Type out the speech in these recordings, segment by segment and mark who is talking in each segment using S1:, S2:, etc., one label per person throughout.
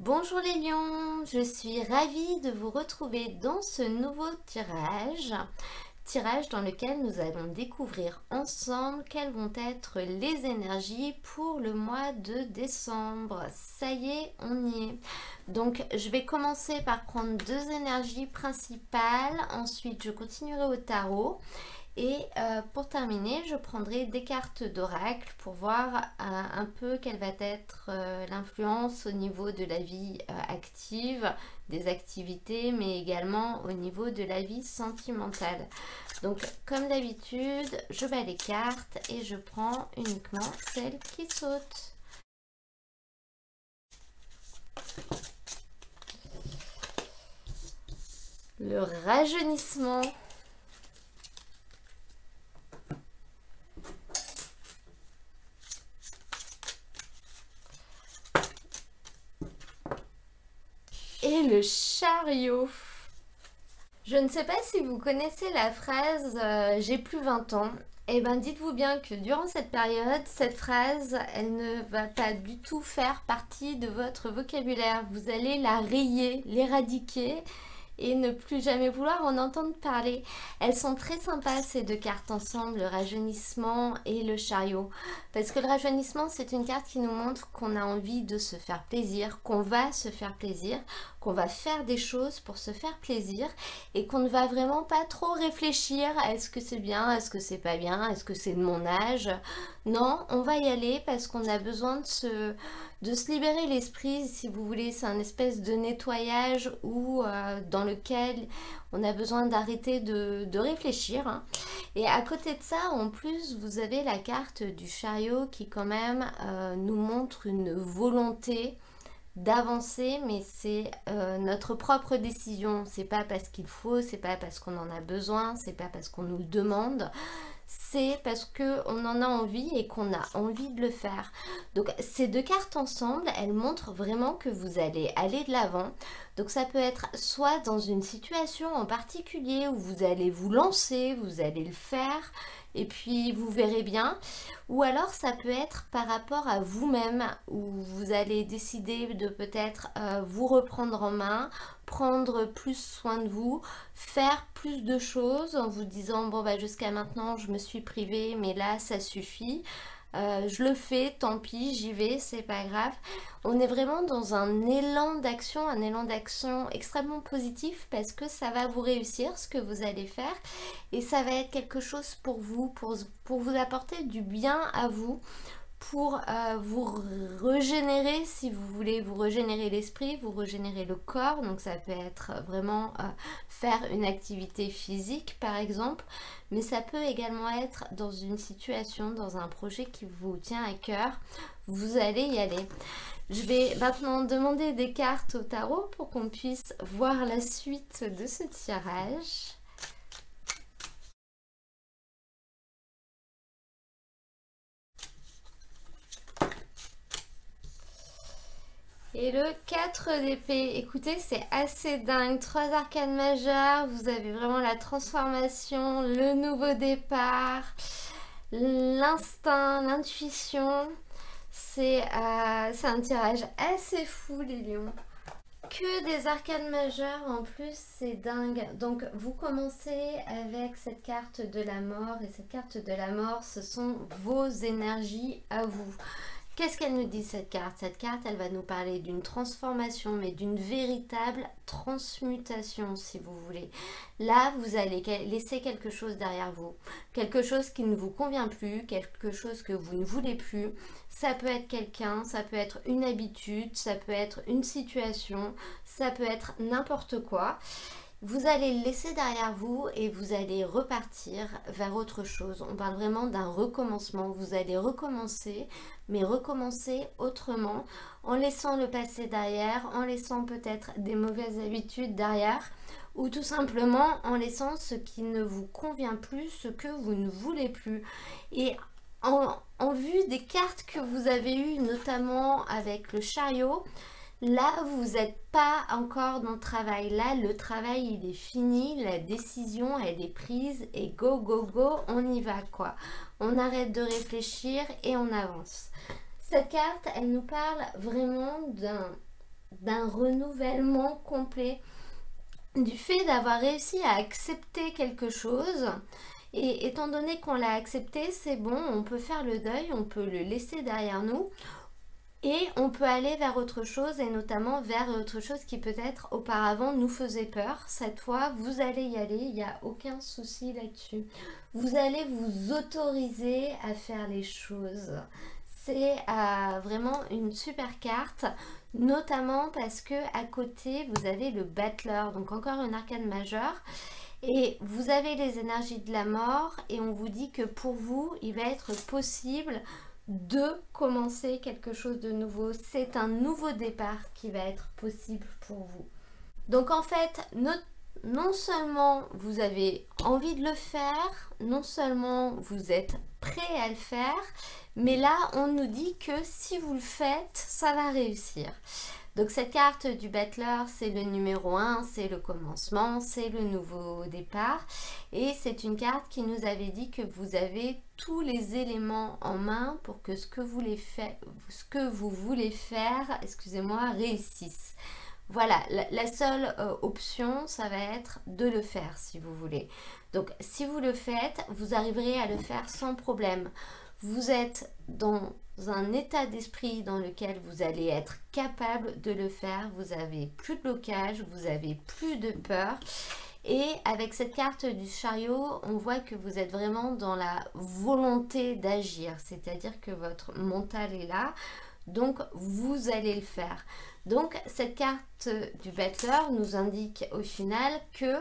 S1: Bonjour les lions, je suis ravie de vous retrouver dans ce nouveau tirage dans lequel nous allons découvrir ensemble quelles vont être les énergies pour le mois de décembre. Ça y est, on y est. Donc je vais commencer par prendre deux énergies principales, ensuite je continuerai au tarot. Et pour terminer, je prendrai des cartes d'oracle pour voir un peu quelle va être l'influence au niveau de la vie active, des activités, mais également au niveau de la vie sentimentale. Donc, comme d'habitude, je bats les cartes et je prends uniquement celles qui sautent. Le rajeunissement. Et le chariot. Je ne sais pas si vous connaissez la phrase j'ai plus 20 ans. Eh bien, dites-vous bien que durant cette période, cette phrase, elle ne va pas du tout faire partie de votre vocabulaire. Vous allez la rayer, l'éradiquer et ne plus jamais vouloir en entendre parler. Elles sont très sympas ces deux cartes ensemble, le rajeunissement et le chariot. Parce que le rajeunissement, c'est une carte qui nous montre qu'on a envie de se faire plaisir, qu'on va se faire plaisir, qu'on va faire des choses pour se faire plaisir et qu'on ne va vraiment pas trop réfléchir à est-ce que c'est bien, est-ce que c'est pas bien, est-ce que c'est de mon âge. Non, on va y aller parce qu'on a besoin de se libérer l'esprit, si vous voulez. C'est un espèce de nettoyage où dans lequel on a besoin d'arrêter de réfléchir. Hein. Et à côté de ça, en plus, vous avez la carte du chariot qui quand même nous montre une volonté d'avancer, mais c'est notre propre décision. C'est pas parce qu'il faut, c'est pas parce qu'on en a besoin, c'est pas parce qu'on nous le demande, c'est parce qu'on en a envie et qu'on a envie de le faire. Donc ces deux cartes ensemble, elles montrent vraiment que vous allez aller de l'avant. Donc ça peut être soit dans une situation en particulier où vous allez vous lancer, vous allez le faire, et puis vous verrez bien. Ou alors ça peut être par rapport à vous-même, où vous allez décider de peut-être vous reprendre en main, prendre plus soin de vous, faire plus de choses en vous disant bon bah jusqu'à maintenant je me suis privée mais là ça suffit. Je le fais, tant pis, j'y vais, c'est pas grave. On est vraiment dans un élan d'action extrêmement positif parce que ça va vous réussir ce que vous allez faire et ça va être quelque chose pour vous, pour vous apporter du bien à vous, pour vous régénérer, si vous voulez vous régénérer l'esprit, vous régénérer le corps. Donc ça peut être vraiment faire une activité physique par exemple, mais ça peut également être dans une situation, dans un projet qui vous tient à cœur. Vous allez y aller. Je vais maintenant demander des cartes au tarot pour qu'on puisse voir la suite de ce tirage. Et le 4 d'épée, écoutez, c'est assez dingue. 3 arcanes majeures, vous avez vraiment la transformation, le nouveau départ, l'instinct, l'intuition. C'est un tirage assez fou, les lions. Que des arcanes majeures en plus, c'est dingue. Donc vous commencez avec cette carte de la mort, et cette carte de la mort, ce sont vos énergies à vous. Qu'est-ce qu'elle nous dit cette carte? Cette carte, elle va nous parler d'une transformation, mais d'une véritable transmutation, si vous voulez. Là, vous allez laisser quelque chose derrière vous, quelque chose qui ne vous convient plus, quelque chose que vous ne voulez plus. Ça peut être quelqu'un, ça peut être une habitude, ça peut être une situation, ça peut être n'importe quoi. Vous allez le laisser derrière vous et vous allez repartir vers autre chose. On parle vraiment d'un recommencement. Vous allez recommencer, mais recommencer autrement, en laissant le passé derrière, en laissant peut-être des mauvaises habitudes derrière, ou tout simplement en laissant ce qui ne vous convient plus, ce que vous ne voulez plus. Et en vue des cartes que vous avez eues, notamment avec le chariot, là, vous n'êtes pas encore dans le travail. Là, le travail, il est fini. La décision, elle est prise. Et go, go, go, on y va, quoi. On arrête de réfléchir et on avance. Cette carte, elle nous parle vraiment d'un renouvellement complet, du fait d'avoir réussi à accepter quelque chose. Et étant donné qu'on l'a accepté, c'est bon, on peut faire le deuil, on peut le laisser derrière nous. Et on peut aller vers autre chose, et notamment vers autre chose qui peut-être auparavant nous faisait peur. Cette fois, vous allez y aller, il n'y a aucun souci là-dessus. Vous allez vous autoriser à faire les choses. C'est vraiment une super carte, notamment parce que à côté, vous avez le battleur, donc encore une arcane majeure. Et vous avez les énergies de la mort, et on vous dit que pour vous, il va être possible de commencer quelque chose de nouveau. C'est un nouveau départ qui va être possible pour vous. Donc en fait, non seulement vous avez envie de le faire, non seulement vous êtes prêt à le faire, mais là on nous dit que si vous le faites, ça va réussir. Donc cette carte du battleur, c'est le numéro 1, c'est le commencement, c'est le nouveau départ. Et c'est une carte qui nous avait dit que vous avez tous les éléments en main pour que ce que vous voulez faire, excusez-moi, réussisse. Voilà, la seule option, ça va être de le faire si vous voulez. Donc si vous le faites, vous arriverez à le faire sans problème. Vous êtes dans un état d'esprit dans lequel vous allez être capable de le faire. Vous avez plus de blocage, vous avez plus de peur. Et avec cette carte du chariot, on voit que vous êtes vraiment dans la volonté d'agir. C'est-à-dire que votre mental est là, donc vous allez le faire. Donc cette carte du battleur nous indique au final que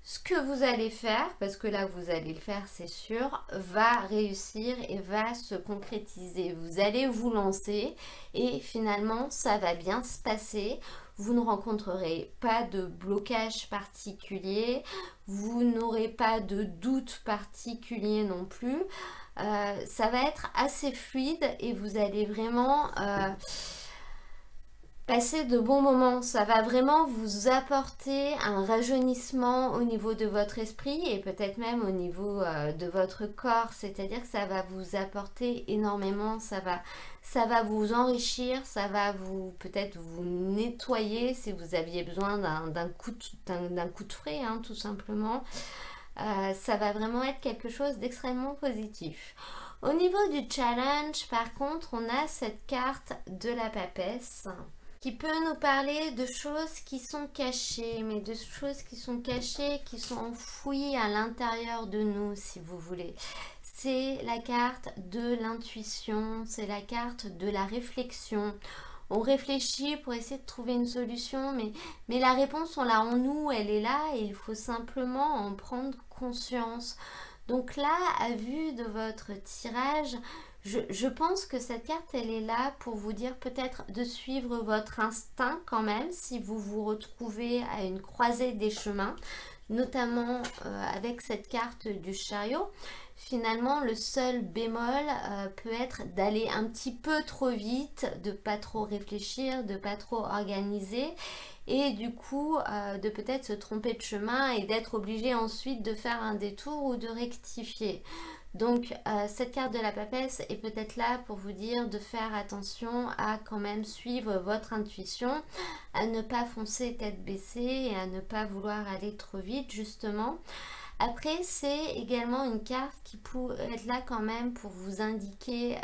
S1: ce que vous allez faire, parce que là vous allez le faire c'est sûr, va réussir et va se concrétiser. Vous allez vous lancer et finalement ça va bien se passer. Vous ne rencontrerez pas de blocage particulier, vous n'aurez pas de doute particulier non plus. Ça va être assez fluide et vous allez vraiment passer de bons moments. Ça va vraiment vous apporter un rajeunissement au niveau de votre esprit et peut-être même au niveau de votre corps. C'est-à-dire que ça va vous apporter énormément, ça va vous enrichir, ça va vous peut-être vous nettoyer si vous aviez besoin d'un coup de frais, hein, tout simplement. Ça va vraiment être quelque chose d'extrêmement positif. Au niveau du challenge, par contre, on a cette carte de la papesse qui peut nous parler de choses qui sont cachées, mais de choses qui sont cachées, qui sont enfouies à l'intérieur de nous, si vous voulez. C'est la carte de l'intuition, c'est la carte de la réflexion. On réfléchit pour essayer de trouver une solution, mais la réponse, on l'a en nous, elle est là et il faut simplement en prendre conscience. Donc là, à vue de votre tirage, je pense que cette carte, elle est là pour vous dire peut-être de suivre votre instinct quand même, si vous vous retrouvez à une croisée des chemins, notamment avec cette carte du chariot. Finalement, le seul bémol peut être d'aller un petit peu trop vite, de pas trop réfléchir, de pas trop organiser et du coup de peut-être se tromper de chemin et d'être obligé ensuite de faire un détour ou de rectifier. Donc cette carte de la papesse est peut-être là pour vous dire de faire attention à quand même suivre votre intuition, à ne pas foncer tête baissée et à ne pas vouloir aller trop vite justement. Après, c'est également une carte qui peut être là quand même pour vous indiquer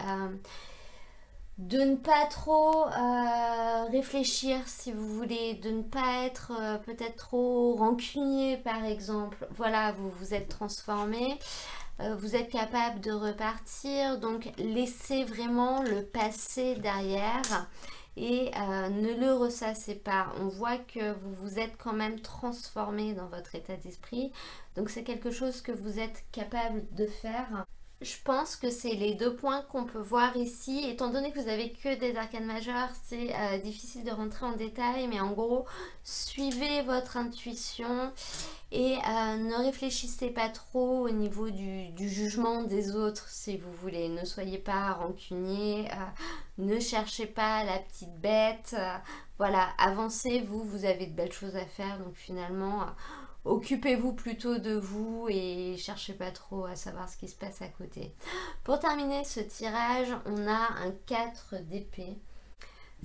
S1: de ne pas trop réfléchir si vous voulez, de ne pas être peut-être trop rancunier par exemple. Voilà, vous vous êtes transformé, vous êtes capable de repartir, donc laissez vraiment le passé derrière et ne le ressassez pas. On voit que vous vous êtes quand même transformé dans votre état d'esprit, donc c'est quelque chose que vous êtes capable de faire. Je pense que c'est les deux points qu'on peut voir ici. Étant donné que vous avez que des arcanes majeures, c'est difficile de rentrer en détail, mais en gros, suivez votre intuition et ne réfléchissez pas trop au niveau du jugement des autres, si vous voulez. Ne soyez pas rancunier, ne cherchez pas la petite bête. Voilà, avancez, vous avez de belles choses à faire, donc finalement... occupez-vous plutôt de vous et cherchez pas trop à savoir ce qui se passe à côté. Pour terminer ce tirage, on a un 4 d'épée.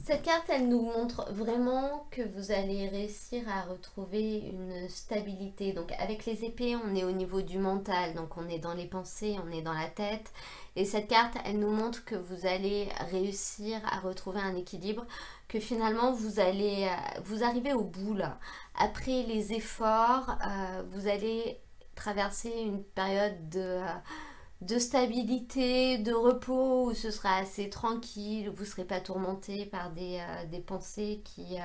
S1: Cette carte, elle nous montre vraiment que vous allez réussir à retrouver une stabilité. Donc avec les épées, on est au niveau du mental, donc on est dans les pensées, on est dans la tête. Et cette carte, elle nous montre que vous allez réussir à retrouver un équilibre, que finalement vous allez vous arriver au bout là. Après les efforts, vous allez traverser une période de stabilité, de repos, où ce sera assez tranquille, où vous ne serez pas tourmenté par des pensées qui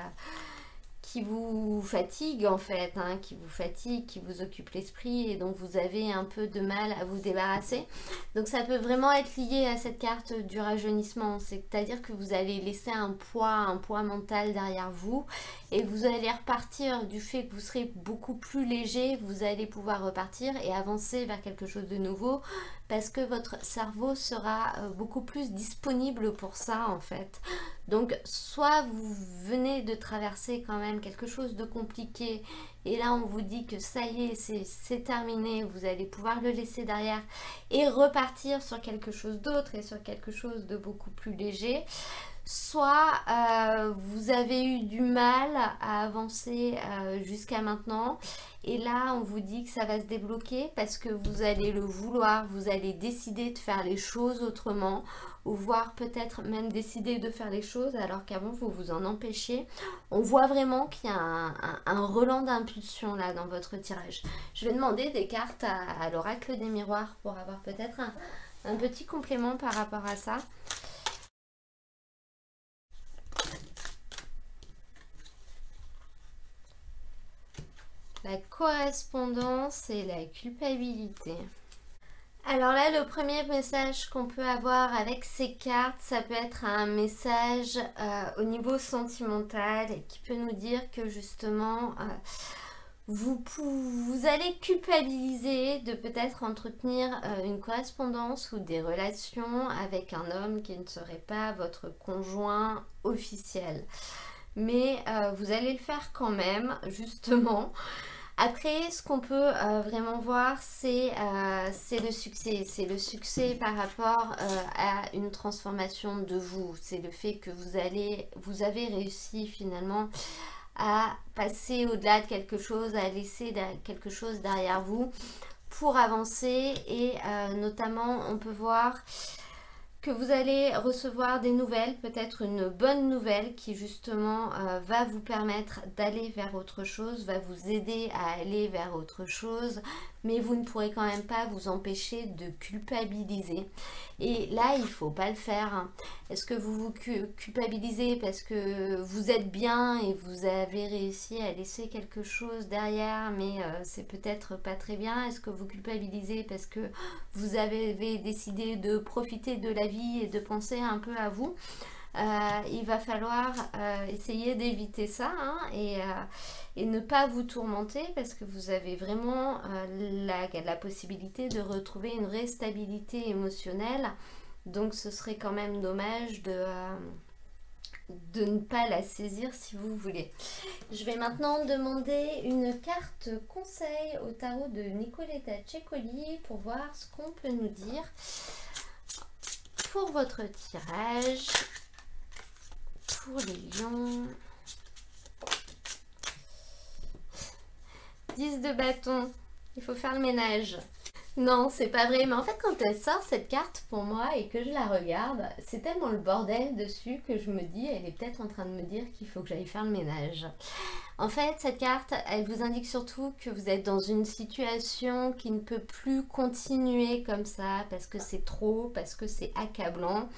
S1: vous fatiguent en fait, hein, qui vous fatiguent, qui vous occupent l'esprit et dont vous avez un peu de mal à vous débarrasser. Donc ça peut vraiment être lié à cette carte du rajeunissement, c'est-à-dire que vous allez laisser un poids mental derrière vous et vous allez repartir du fait que vous serez beaucoup plus léger, vous allez pouvoir repartir et avancer vers quelque chose de nouveau parce que votre cerveau sera beaucoup plus disponible pour ça en fait. Donc soit vous venez de traverser quand même quelque chose de compliqué et là on vous dit que ça y est, c'est terminé, vous allez pouvoir le laisser derrière et repartir sur quelque chose d'autre et sur quelque chose de beaucoup plus léger. Soit vous avez eu du mal à avancer jusqu'à maintenant et là on vous dit que ça va se débloquer parce que vous allez le vouloir, vous allez décider de faire les choses autrement ou voire peut-être même décider de faire les choses alors qu'avant vous vous en empêchiez. On voit vraiment qu'il y a un relan d'impulsion là dans votre tirage. Je vais demander des cartes à l'oracle des miroirs pour avoir peut-être un petit complément par rapport à ça. La correspondance et la culpabilité. Alors là, le premier message qu'on peut avoir avec ces cartes, ça peut être un message au niveau sentimental et qui peut nous dire que justement, vous allez culpabiliser de peut-être entretenir une correspondance ou des relations avec un homme qui ne serait pas votre conjoint officiel. Mais vous allez le faire quand même, justement. Après, ce qu'on peut vraiment voir, c'est le succès. C'est le succès par rapport à une transformation de vous. C'est le fait que vous avez réussi finalement à passer au-delà de quelque chose, à laisser quelque chose derrière vous pour avancer. Et notamment, on peut voir que vous allez recevoir des nouvelles, peut-être une bonne nouvelle qui justement va vous permettre d'aller vers autre chose, va vous aider à aller vers autre chose, mais vous ne pourrez quand même pas vous empêcher de culpabiliser. Et là, il ne faut pas le faire. Hein. Est-ce que vous vous culpabilisez parce que vous êtes bien et vous avez réussi à laisser quelque chose derrière, mais c'est peut-être pas très bien? Est-ce que vous culpabilisez parce que vous avez décidé de profiter de la vie et de penser un peu à vous? Il va falloir essayer d'éviter ça hein, et ne pas vous tourmenter parce que vous avez vraiment la possibilité de retrouver une vraie stabilité émotionnelle. Donc ce serait quand même dommage de ne pas la saisir si vous voulez. Je vais maintenant demander une carte conseil au tarot de Nicoletta Ceccoli pour voir ce qu'on peut nous dire pour votre tirage. Pour les lions, 10 de bâton, il faut faire le ménage. Non, c'est pas vrai, mais en fait quand elle sort cette carte pour moi et que je la regarde, c'est tellement le bordel dessus que je me dis, elle est peut-être en train de me dire qu'il faut que j'aille faire le ménage. En fait, cette carte, elle vous indique surtout que vous êtes dans une situation qui ne peut plus continuer comme ça, parce que c'est trop, parce que c'est accablant.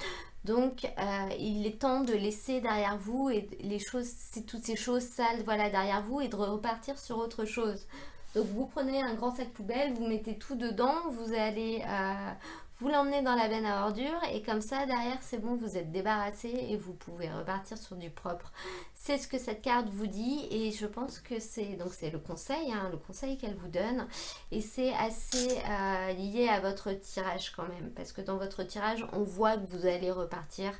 S1: Donc, il est temps de laisser derrière vous et les choses, toutes ces choses sales, voilà, derrière vous et de repartir sur autre chose. Donc, vous prenez un grand sac poubelle, vous mettez tout dedans, vous allez vous l'emmener dans la benne à ordures et comme ça, derrière, c'est bon, vous êtes débarrassé et vous pouvez repartir sur du propre. C'est ce que cette carte vous dit et je pense que c'est le conseil, hein, le conseil qu'elle vous donne et c'est assez lié à votre tirage quand même parce que dans votre tirage, on voit que vous allez repartir,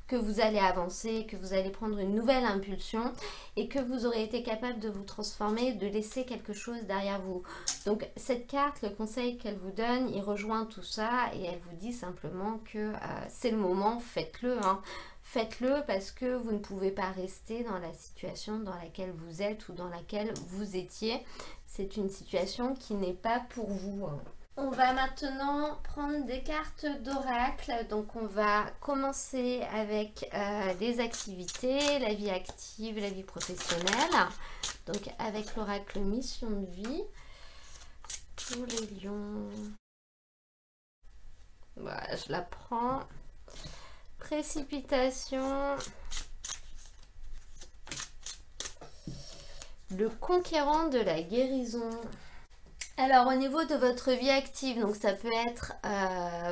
S1: que vous allez avancer, que vous allez prendre une nouvelle impulsion et que vous aurez été capable de vous transformer, de laisser quelque chose derrière vous. Donc cette carte, le conseil qu'elle vous donne, il rejoint tout ça et elle vous dit simplement que c'est le moment, faites-le, hein. faites-le parce que vous ne pouvez pas rester dans la situation dans laquelle vous êtes ou dans laquelle vous étiez. C'est une situation qui n'est pas pour vous. On va maintenant prendre des cartes d'oracle. Donc on va commencer avec les activités, la vie active, la vie professionnelle. Donc avec l'oracle mission de vie pour les lions. Voilà, je la prends. Précipitation. Le conquérant de la guérison. Alors au niveau de votre vie active, donc ça peut être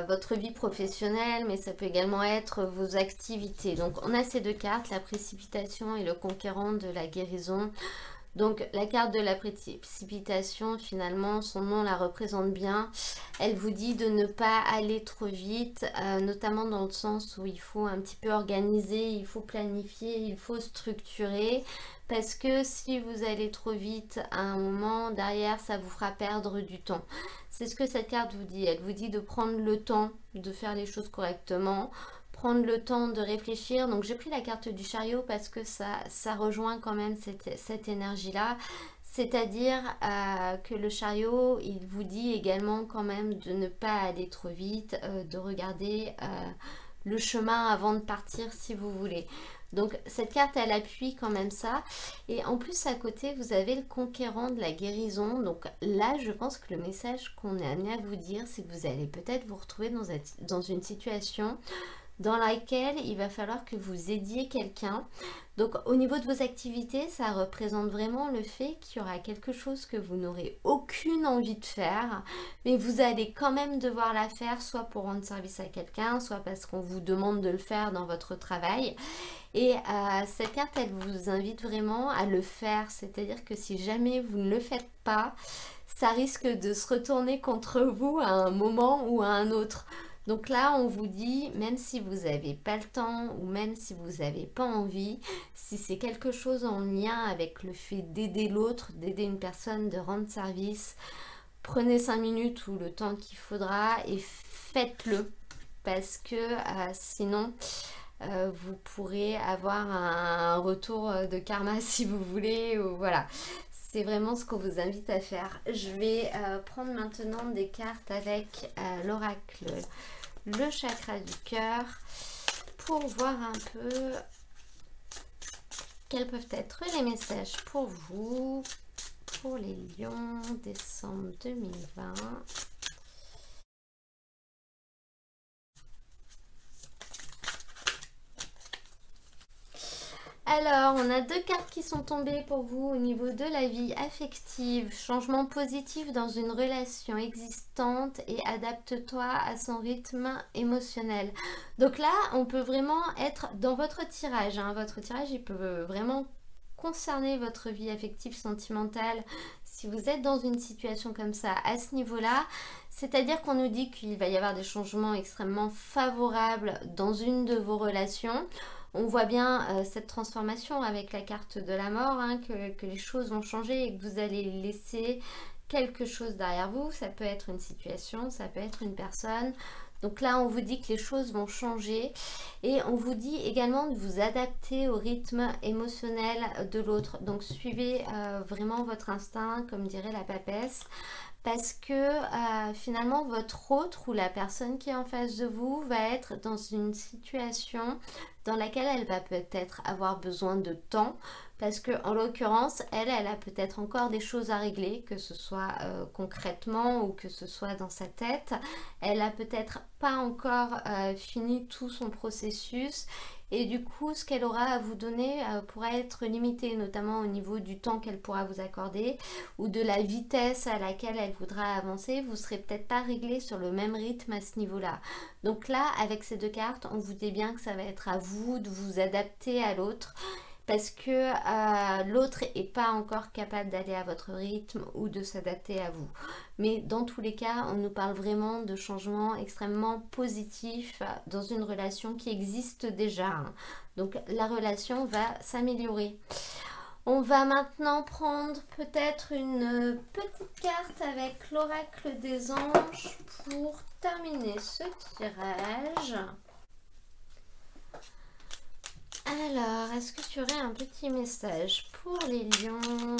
S1: votre vie professionnelle, mais ça peut également être vos activités. Donc on a ces deux cartes, la précipitation et le conquérant de la guérison. Donc la carte de la précipitation, finalement, son nom la représente bien. Elle vous dit de ne pas aller trop vite, notamment dans le sens où il faut un petit peu organiser, il faut planifier, il faut structurer. Parce que si vous allez trop vite à un moment, derrière, ça vous fera perdre du temps. C'est ce que cette carte vous dit. Elle vous dit de prendre le temps de faire les choses correctement, prendre le temps de réfléchir. Donc j'ai pris la carte du chariot parce que ça rejoint quand même cette énergie-là. C'est-à-dire que le chariot, il vous dit également quand même de ne pas aller trop vite, de regarder le chemin avant de partir si vous voulez. Donc cette carte, elle appuie quand même ça. Et en plus, à côté, vous avez le conquérant de la guérison. Donc là, je pense que le message qu'on est amené à vous dire, c'est que vous allez peut-être vous retrouver dans une situation dans laquelle il va falloir que vous aidiez quelqu'un. Donc au niveau de vos activités, ça représente vraiment le fait qu'il y aura quelque chose que vous n'aurez aucune envie de faire, mais vous allez quand même devoir la faire, soit pour rendre service à quelqu'un, soit parce qu'on vous demande de le faire dans votre travail. Et cette carte, elle vous invite vraiment à le faire, c'est-à-dire que si jamais vous ne le faites pas, ça risque de se retourner contre vous à un moment ou à un autre. Donc là, on vous dit, même si vous n'avez pas le temps ou même si vous n'avez pas envie, si c'est quelque chose en lien avec le fait d'aider l'autre, d'aider une personne, de rendre service, prenez 5 minutes ou le temps qu'il faudra et faites-le. Parce que sinon, vous pourrez avoir un retour de karma si vous voulez. Ou voilà. C'est vraiment ce qu'on vous invite à faire. Je vais prendre maintenant des cartes avec l'oracle, le chakra du cœur, pour voir un peu quels peuvent être les messages pour vous, pour les lions, décembre 2020. Alors, on a deux cartes qui sont tombées pour vous au niveau de la vie affective. Changement positif dans une relation existante et adapte-toi à son rythme émotionnel. Donc là, on peut vraiment être dans votre tirage. Votre tirage, il peut vraiment concerner votre vie affective sentimentale si vous êtes dans une situation comme ça à ce niveau-là. C'est-à-dire qu'on nous dit qu'il va y avoir des changements extrêmement favorables dans une de vos relations. On voit bien cette transformation avec la carte de la mort, que les choses vont changer et que vous allez laisser quelque chose derrière vous. Ça peut être une situation, ça peut être une personne. Donc là, on vous dit que les choses vont changer et on vous dit également de vous adapter au rythme émotionnel de l'autre. Donc suivez vraiment votre instinct, comme dirait la papesse. Parce que finalement, votre autre ou la personne qui est en face de vous va être dans une situation dans laquelle elle va peut-être avoir besoin de temps. Parce que en l'occurrence, elle a peut-être encore des choses à régler, que ce soit concrètement ou que ce soit dans sa tête. Elle a peut-être pas encore fini tout son processus. Et du coup, ce qu'elle aura à vous donner pourra être limité, notamment au niveau du temps qu'elle pourra vous accorder ou de la vitesse à laquelle elle voudra avancer. Vous ne serez peut-être pas réglé sur le même rythme à ce niveau-là. Donc là, avec ces deux cartes, on vous dit bien que ça va être à vous de vous adapter à l'autre. Parce que l'autre n'est pas encore capable d'aller à votre rythme ou de s'adapter à vous. Mais dans tous les cas, on nous parle vraiment de changements extrêmement positifs dans une relation qui existe déjà. Donc la relation va s'améliorer. On va maintenant prendre peut-être une petite carte avec l'oracle des anges pour terminer ce tirage. Alors, est-ce que tu aurais un petit message pour les lions?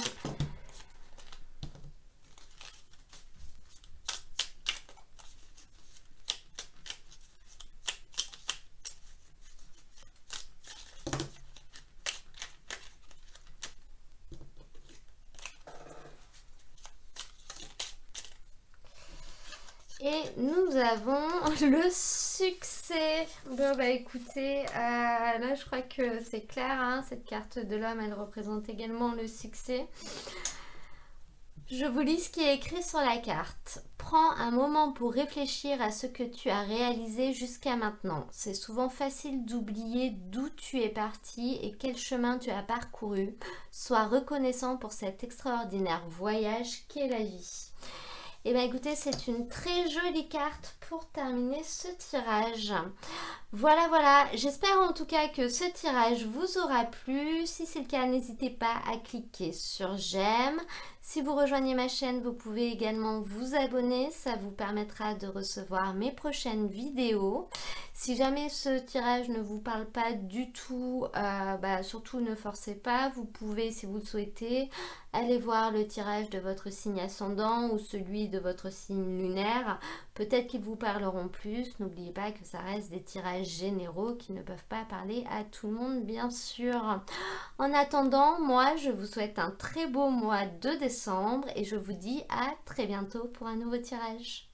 S1: Et nous avons le succès. Bon bah écoutez, là je crois que c'est clair, hein, cette carte de l'homme, elle représente également le succès. Je vous lis ce qui est écrit sur la carte. Prends un moment pour réfléchir à ce que tu as réalisé jusqu'à maintenant. C'est souvent facile d'oublier d'où tu es parti et quel chemin tu as parcouru. Sois reconnaissant pour cet extraordinaire voyage qu'est la vie. Et bien écoutez, c'est une très jolie carte pour terminer ce tirage. Voilà, j'espère en tout cas que ce tirage vous aura plu. Si c'est le cas, n'hésitez pas à cliquer sur j'aime. Si vous rejoignez ma chaîne, vous pouvez également vous abonner, ça vous permettra de recevoir mes prochaines vidéos. Si jamais ce tirage ne vous parle pas du tout, surtout ne forcez pas, vous pouvez, si vous le souhaitez, aller voir le tirage de votre signe ascendant ou celui de votre signe lunaire. Peut-être qu'ils vous parleront plus. N'oubliez pas que ça reste des tirages généraux qui ne peuvent pas parler à tout le monde, bien sûr. En attendant, moi, je vous souhaite un très beau mois de décembre et je vous dis à très bientôt pour un nouveau tirage.